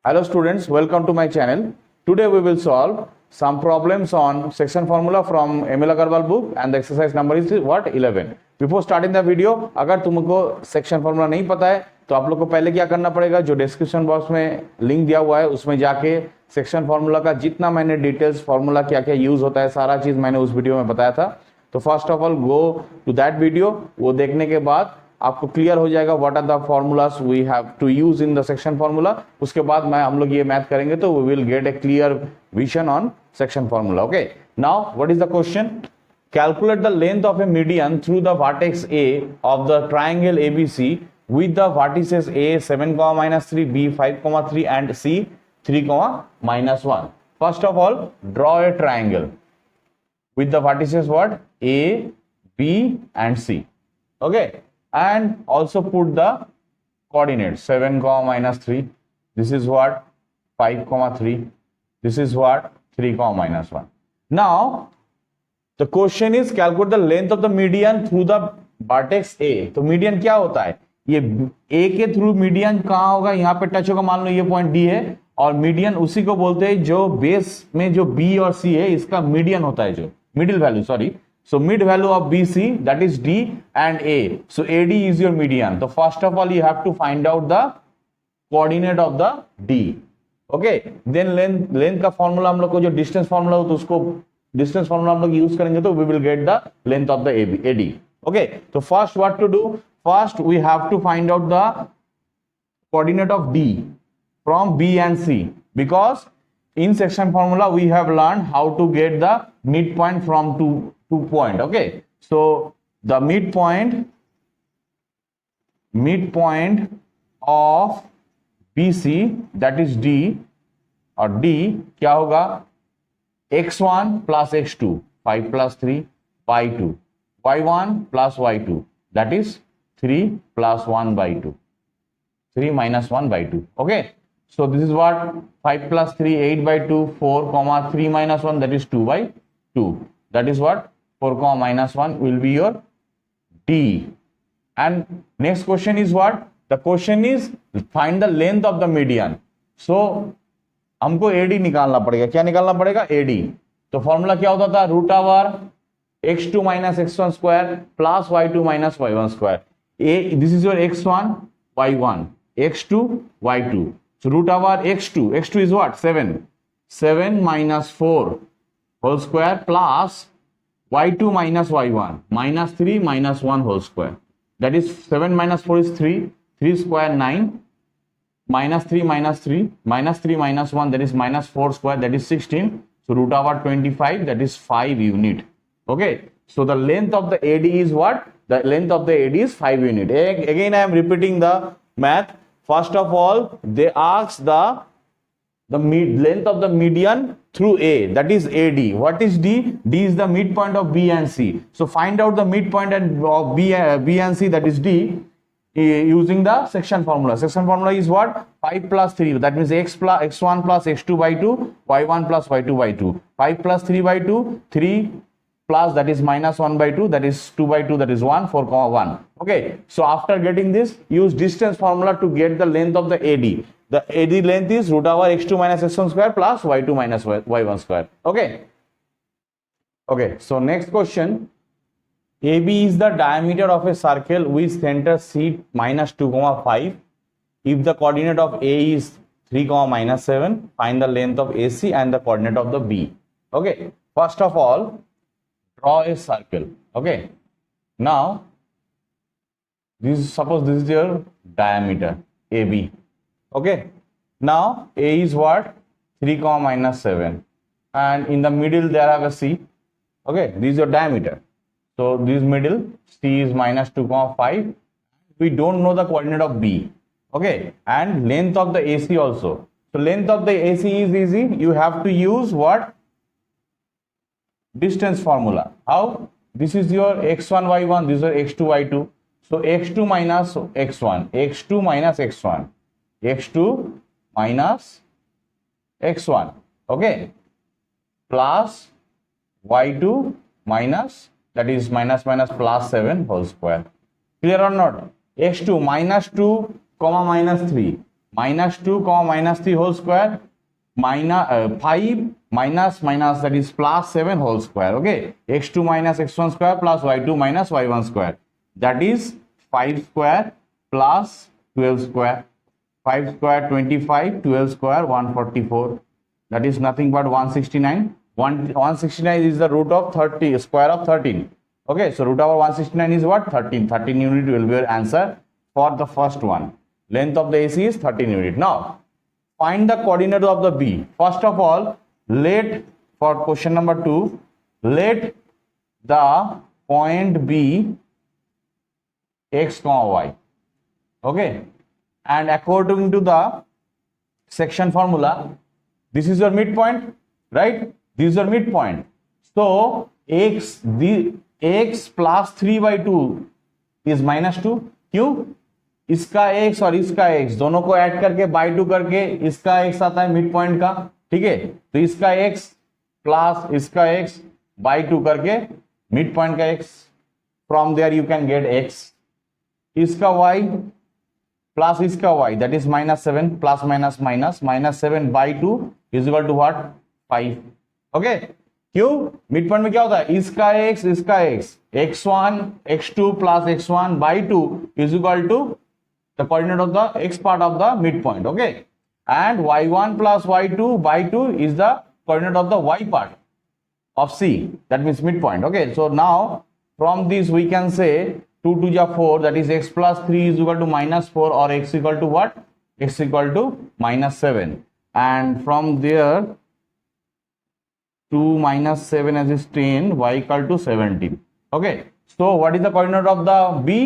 Hello students, welcome to my channel. Today we will solve some problems on section formula from Emil Agarwal book and the exercise number is what 11. Before starting the video, अगर तुमको section formula नहीं पता है तो आप लोग को पहले क्या करना पड़ेगा, जो डिस्क्रिप्शन बॉक्स में लिंक दिया हुआ है उसमें जाके सेक्शन फार्मूला का जितना मैंने डिटेल्स फार्मूला क्या क्या यूज होता है सारा चीज मैंने उस वीडियो में बताया था. तो first of all go to that video. वो देखने के बाद आपको क्लियर हो जाएगा what are the formulas we have to use in the section formula. उसके बाद हम लोग ये मैथ करेंगे तो we will get a clear vision on section formula. Okay, now what is the question? Calculate the length of a median through the vertex A of the triangle ABC with the vertices a 7, -3, b 5, 3 and c 3, -1. First of all, draw a triangle with the vertices what? A, b and c. Okay, and also put the coordinates 7, -3. This is what? 5, 3. This is what? 3, -1. Now the question is calculate the length of the median through the vertex a. तो median क्या होता है? ये ए के through median कहां होगा? यहाँ पे टच होगा. मान लो ये पॉइंट डी है और मीडियन उसी को बोलते हैं जो बेस में जो बी और सी है इसका मीडियन होता है, जो middle value, sorry. So mid value of B C that is D and A. So A D is your median. तो first of all you have to find out the coordinate of the D. Okay, then length का formula हम लोग को जो distance formula हो तो उसको distance formula हम लोग यूज करेंगे तो we will get the length of the A D. Okay, तो first what to do? First, we have to find out the coordinate of D from B and C, because in section formula we have learned how to get the midpoint from two point. Okay, so the midpoint of BC, that is D, or D क्या होगा? x1 plus x2, 5 plus 3 y2, y1 plus y2, that is 3 plus 1 by 2, 3 minus 1 by 2. Okay, so this is what? 5 plus 3, 8 by 2, 4, 3 minus 1, that is 2 by 2. That is what? 4, minus 1 will be your D. And next question is what? The question is find the length of the median. So हमको AD निकालना पड़ेगा. क्या निकालना पड़ेगा? AD. तो formula क्या होता था? Root over x2 minus x1 square plus y2 minus y1 square. This is your x1, y1, x2, y2. So root over x2 is what? 7 minus 4 whole square plus y2 minus y1 minus 3 minus 1 whole square. That is 7 minus 4 is 3, 3 square 9, minus 3 minus 3, minus 3 minus 1, that is minus 4 square, that is 16. So root over 25, that is 5 unit. Okay, so the length of the AD is what? The length of the AD is 5 unit. Again I am repeating the math. First of all, they ask the length of the median through A, that is AD. What is D? D is the midpoint of B and C. So find out the midpoint of B and C, that is D, using the section formula. Section formula is what? 5 plus 3, that means x1 plus x2 by 2, y1 plus y2 by 2. 5 plus 3 by 2, 3 plus, that is minus 1 by 2, that is 2 by 2, that is 1, 4, 1. Okay, so after getting this, use distance formula to get the length of the AD. The AD length is root over x2 minus x1 square plus y2 minus y1 square. Okay, so next question. AB is the diameter of a circle with center C minus 2, 5. If the coordinate of A is 3, minus 7, find the length of AC and the coordinate of the B. Okay, first of all, draw a circle. Okay, now suppose this is your diameter AB. Okay, now A is what? 3, minus 7, and in the middle there have a C. Okay, this is your diameter. So this middle C is minus 2, 5. We don't know the coordinate of B. Okay, and length of the AC also. So length of the AC is easy. You have to use what? Distance formula. How? This is your x1 y1, this is your x2 y2. So x2 minus x1, x2 minus x1, x2 minus x1. Okay, plus y2 minus, that is minus plus 7 whole square. Clear or not? x2 minus 2 comma minus 3 -2 minus 3 whole square, minus 5 minus minus, that is plus 7 whole square. Okay, x2 minus x1 square plus y2 minus y1 square, that is 5 square plus 12 square. 5 square 25, 12 square 144, that is nothing but 169. 169 is the root of 30, square of 13. Okay, so root over 169 is what? 13. 13 unit will be your answer for the first one. Length of the AC is 13 unit. Now find the coordinate of the B. First of all, let, for question number 2, let the point be x comma y. Okay, and according to the section formula, this is your midpoint, right? This is your midpoint. So x plus 3 by 2 is -2. क्यों? इसका x और इसका x दोनों को add करके by 2 करके इसका x आता है मिड पॉइंट का, ठीक है? तो इसका x प्लस इसका x बाई 2 करके मिड पॉइंट का x, from there you can get x. इसका y प्लस इसका y, that is -7 plus minus minus -7 by 2 is equal to what? 5. Okay, क्यों? मिड पॉइंट में क्या होता है? इसका x x1 x2 plus x1 by 2 is equal to the coordinate of the x part of the midpoint. Okay, and y1 plus y2 by 2 is the coordinate of the y part of C, that means midpoint. Okay, so now from this we can say 2 to the 4, that is x plus 3 is equal to -4, or x equal to what? X equal to -7, and from there 2 minus 7 as is 10, y equal to 17. Okay, so what is the coordinate of the B?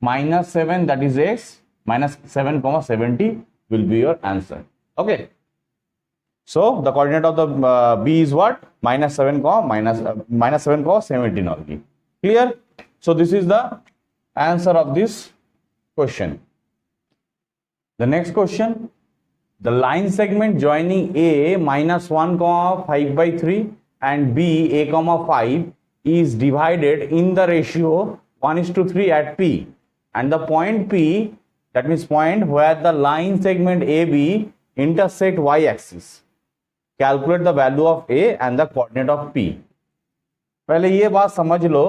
-7, that is x, -7 comma 70 will be your answer. Okay, so the coordinate of the B is what? -7 comma 17 only. Clear? So this is the answer of this question. The next question, the line segment joining A -1 comma 5 by 3 and B A comma 5 is divided in the ratio 1:3 at P, and the point P, that means point where the line segment AB intersect y-axis. Calculate the value of A and the coordinate of P. पहले ये बात समझ लो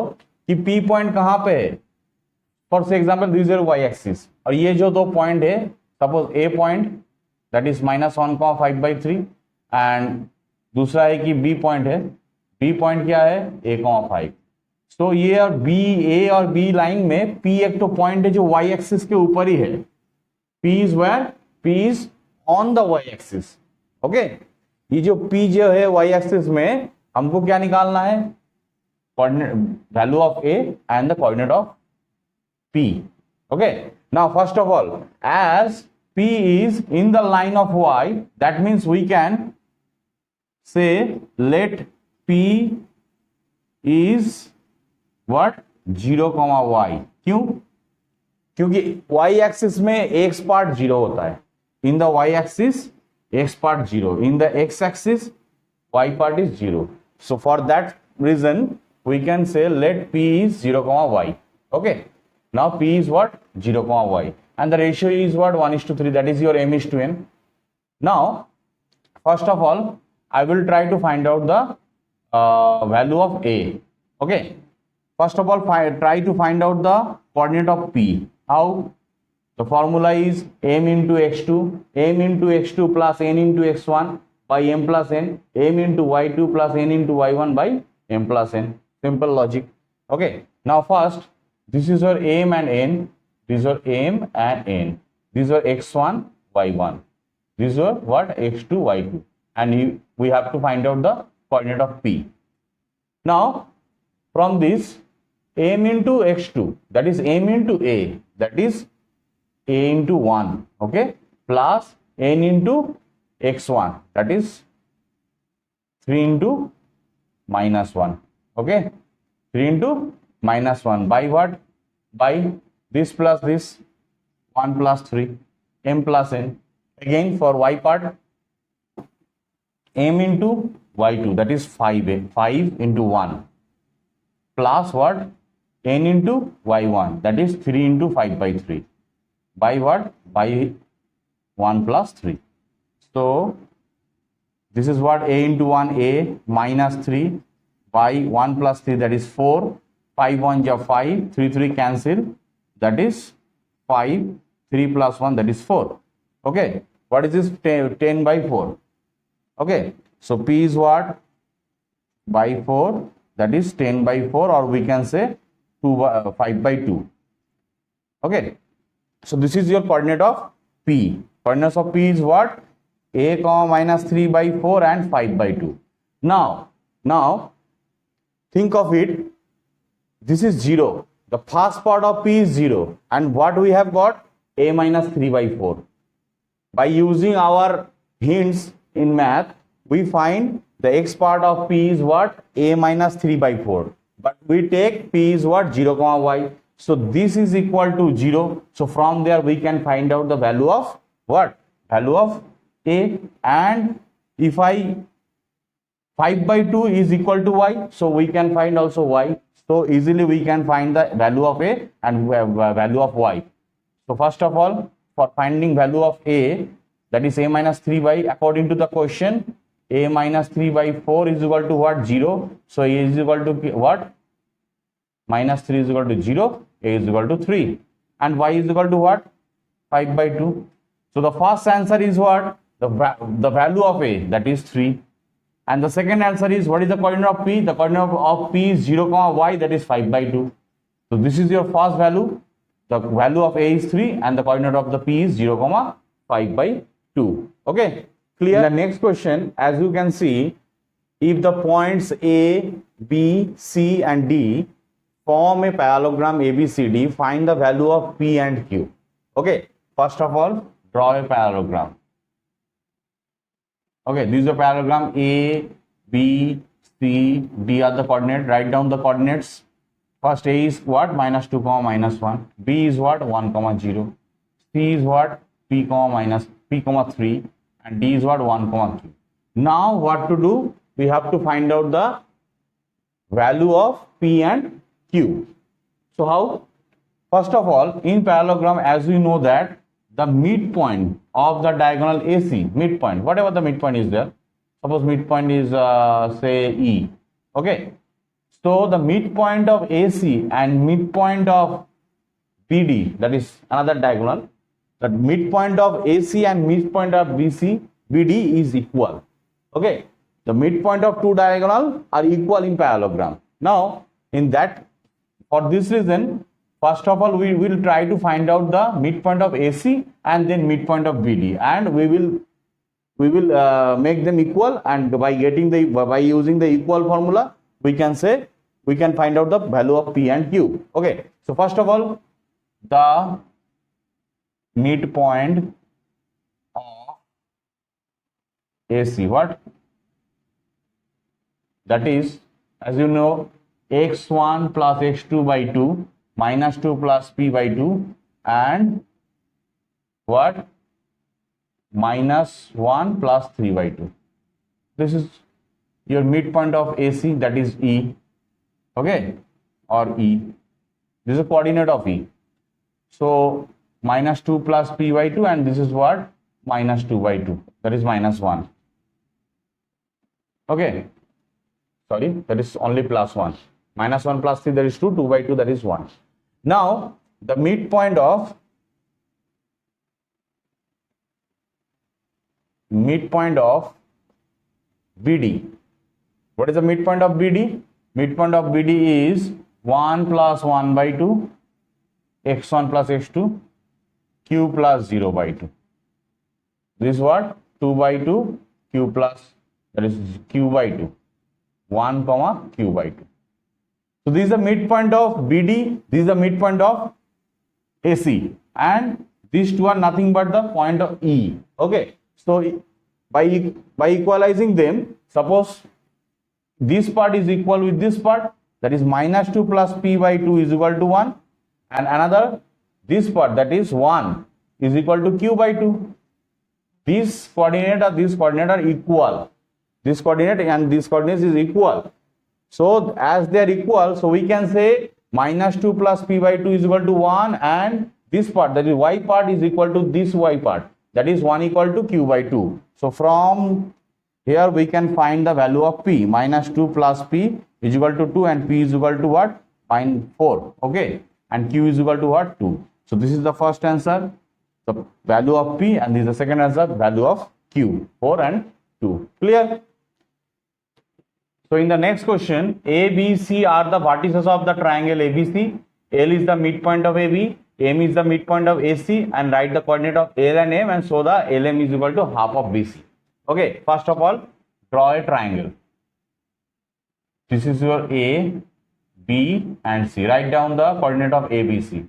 कि P point कहाँ पे है. For example this is y-axis, और ये जो दो पॉइंट है, suppose A point that is -1,5 by 3, and दूसरा है कि B पॉइंट है. B पॉइंट क्या है? A,5. तो ये और बी, ए और बी लाइन में P एक तो पॉइंट है जो y एक्सिस के ऊपर ही है. P is where? P is on the y axis. Okay, ये जो P जो है y एक्सिस में, हमको क्या निकालना है? Value of A and the coordinate of P. Okay, now first of all, as P is in the line of y, that means we can say let P is what? 0, y. क्यों? क्योंकि y axis में x part 0 होता है. In the y axis x part 0, in the x axis y part is 0. So for that reason we can say let P is 0, y. Okay, now P is what? 0, y, and the ratio is what? 1:3, that is your m:n. Now first of all I will try to find out the value of A. Okay, first of all try to find out the coordinate of P. How? The formula is m into x2, m into x2 plus n into x1 by m plus n, m into y2 plus n into y1 by m plus n. Simple logic. Okay, now first this is your m and n, these are m and n, these are x1 y1, these are what? x2 y2, and we have to find out the coordinate of P. Now from this, m into x2, that is m into a, that is a into 1, okay, plus n into x1, that is 3 into -1, okay, 3 into -1 by what? By this plus this, 1 plus 3, m plus n. Again for y part, m into y2, that is 5 into 1, plus what? n into y1, that is 3 into 5 by 3, by what? By 1 plus 3. So this is what a into 1 a minus 3 by 1 plus 3, that is 4. 5 1 is 5, 3 3 cancel, that is 5. 3 plus 1, that is 4. Okay, what is this? 10 by 4. Okay, so p is what? By 4, that is 10 by 4, or we can say 5 by 2. Okay, so this is your coordinate of p. Coordinates of p is what? A comma minus 3 by 4 and 5 by 2. Now think of it, this is 0. The first part of p is 0, and what we have got? A minus 3 by 4. By using our hints in math, we find the x part of p is what? A minus 3 by 4. But we take p is what? 0 comma y. So this is equal to 0. So from there we can find out the value of what? Value of a. And if 5 by 2 is equal to y, so we can find also y. So easily we can find the value of a and value of y. So first of all, for finding value of a, that is a minus 3 by, according to the question, a minus 3 by 4 is equal to what? 0. So a is equal to what? Minus 3 is equal to 0, a is equal to 3. And y is equal to what? 5 by 2. So the first answer is what? The value of a, that is 3. And the second answer is, what is the coordinate of p? The coordinate of p is 0 comma y, that is 5 by 2. So this is your first value. The value of a is 3 and the coordinate of the p is 0 comma 5 by 2. Okay, clear? In the next question, as you can see, if the points a, b, c and d form a parallelogram ABCD, find the value of p and q. Okay, first of all, draw a parallelogram. Okay, this is a parallelogram. A, B, C, D are the coordinates. Write down the coordinates. First A is what? Minus 2 comma minus 1. B is what? 1 comma 0. C is what? P comma 3. And D is what? 1 comma 3. Now what to do? We have to find out the value of P and Q. So how? First of all, in parallelogram, as we know that the midpoint of the diagonal AC, midpoint, whatever the midpoint is there, suppose midpoint is say E. Okay, so the midpoint of AC and midpoint of BD, that is another diagonal, the midpoint of AC and midpoint of BD is equal. Okay, the midpoint of two diagonal are equal in parallelogram. Now in that, for this reason, first of all, we will try to find out the midpoint of AC and then midpoint of BD, and we will make them equal, and by using the equal formula, we can find out the value of P and Q. Okay, so first of all, the midpoint of AC, what? That is, as you know, x1 plus x2 by 2 minus 2 plus p by 2 and what? Minus 1 plus 3 by 2. This is your midpoint of AC, that is E. Okay, or E. This is a coordinate of E. So minus 2 plus p by 2, and this is what? Minus 2 by 2, that is minus 1. Okay, sorry, that is only plus 1. Minus 1 plus 3, that is 2. 2 by 2, that is 1. Now the midpoint of BD. What is the midpoint of BD? Midpoint of BD is 1 plus 1 by 2, x1 plus x2, q plus 0 by 2. This is what? 2 by 2, q plus, that is q by 2, 1 comma q by 2. So this is the midpoint of BD, this is the midpoint of AC, and these two are nothing but the point of E. Okay, so by equalizing them, suppose this part is equal with this part, that is minus 2 plus p by 2 is equal to 1, and another, this part, that is 1 is equal to q by 2. This coordinate or this coordinate are equal. This coordinate and this coordinate is equal. So as they are equal, so we can say minus 2 plus p by 2 is equal to 1, and this part, that is y part, is equal to this y part. that is 1 equal to q by 2. So from here we can find the value of p. Minus 2 plus p is equal to 2 and p is equal to what? Minus 4. Okay, and q is equal to what? 2. So this is the first answer, the value of p, and this is the second answer, value of q, 4 and 2. Clear? So in the next question, A, B, C are the vertices of the triangle ABC. L is the midpoint of AB, M is the midpoint of AC, and write the coordinate of L and M, and so the LM is equal to half of BC. Okay, first of all, draw a triangle. This is your A, B, and C. Write down the coordinate of ABC.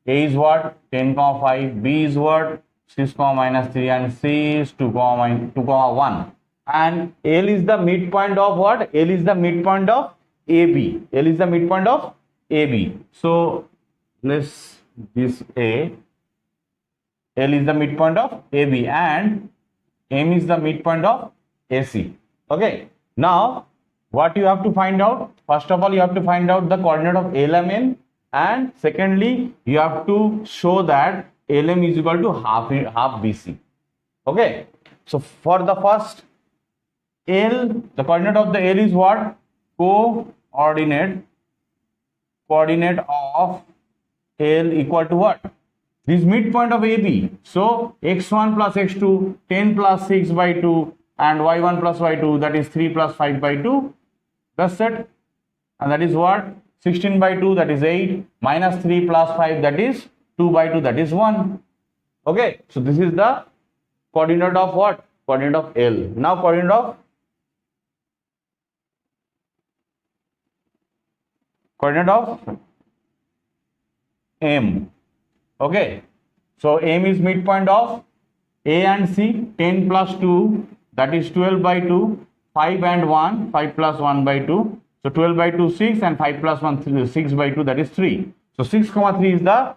A is what? 10, 5. B is what? 6, minus 3, and C is 2, 1. And L is the midpoint of what? L is the midpoint of AB. L is the midpoint of AB. So let's this A. L is the midpoint of AB and M is the midpoint of AC. Okay. Now what you have to find out? First of all, you have to find out the coordinate of LMN, and secondly, you have to show that LM is equal to half BC. Okay. So for the first L, the coordinate of the L is what? Coordinate of L equal to what? This midpoint of AB. So x1 plus x2, 10 plus 6 by 2, and y1 plus y2, that is 3 plus 5 by 2. That's it. And that is what? 16 by 2, that is 8, minus 3 plus 5, that is 2 by 2, that is 1. Okay. So this is the coordinate of what? Coordinate of L. Now coordinate of M. Okay, so M is midpoint of A and C. 10 plus 2, that is 12 by 2, 5 and 1, 5 plus 1 by 2. So 12 by 2, 6, and 5 plus 1, 6 by 2, that is 3. So 6, 3 is the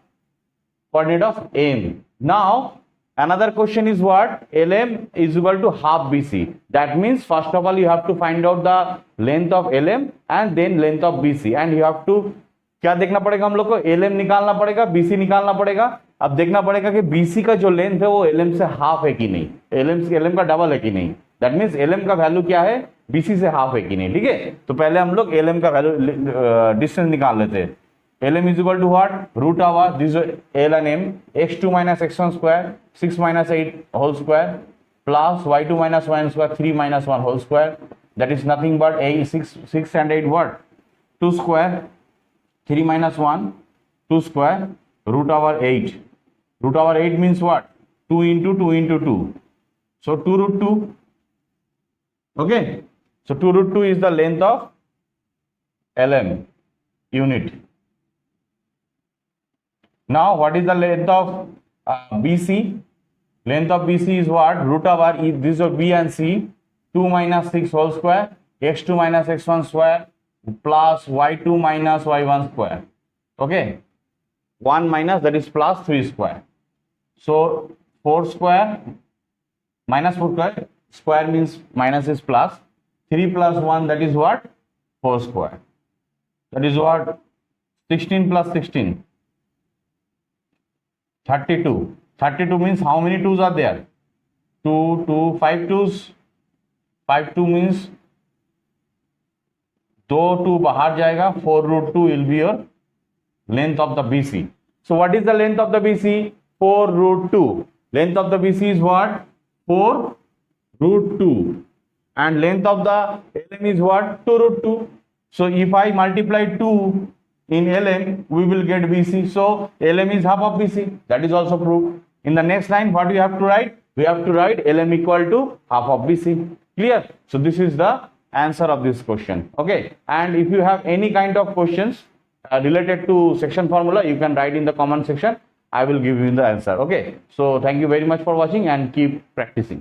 coordinate of M. Now another question is what? LM is equal to half BC. That means first of all you have to find out the length of LM and then length of BC, and you have to क्या देखना पड़ेगा हम लोग को? LM निकालना पड़ेगा, BC निकालना पड़ेगा. अब देखना पड़ेगा कि BC का जो लेंथ है वो LM से हाफ है कि नहीं, LM का डबल है कि नहीं. दैट मीन्स LM का वैल्यू क्या है? BC से हाफ है कि नहीं. ठीक है, तो पहले हम लोग LM का वैल्यू डिस्टेंस निकाल लेते हैं. LM is equal to what? Root over this L and M, x2 minus x1 square, 6 minus 8 whole square, plus y2 minus y1 square, 3 minus 1 whole square. That is nothing but 6 and 8 what? 2 square, 3 minus 1, 2 square, root over 8. Root over 8 means what? 2 into 2 into 2. So 2 root 2. Okay. So 2 root 2 is the length of LM unit. Now what is the length of BC? Length of BC is what? Root over this is B and C, 2 minus 6 whole square, x2 minus x1 square, plus y2 minus y1 square. Okay, 1 minus, that is plus 3 square. So 4 square minus 4 square, square means minus is plus, 3 plus 1, that is what? 4 square. That is what? 16 plus 16. 32. 32 means how many 2's are there? 2, 2, 5 2's. 5 2 means 2 2 bahar jayega. 4 root 2 will be your length of the BC. So what is the length of the BC? 4 root 2. Length of the BC is what? 4 root 2. And length of the LM is what? 2 root 2. So if I multiply 2 in LM, we will get BC. So LM is half of BC. That is also proved. In the next line, what we have to write? We have to write LM equal to half of BC. Clear? So this is the answer of this question. Okay. And if you have any kind of questions related to section formula, you can write in the comment section. I will give you the answer. Okay. So thank you very much for watching and keep practicing.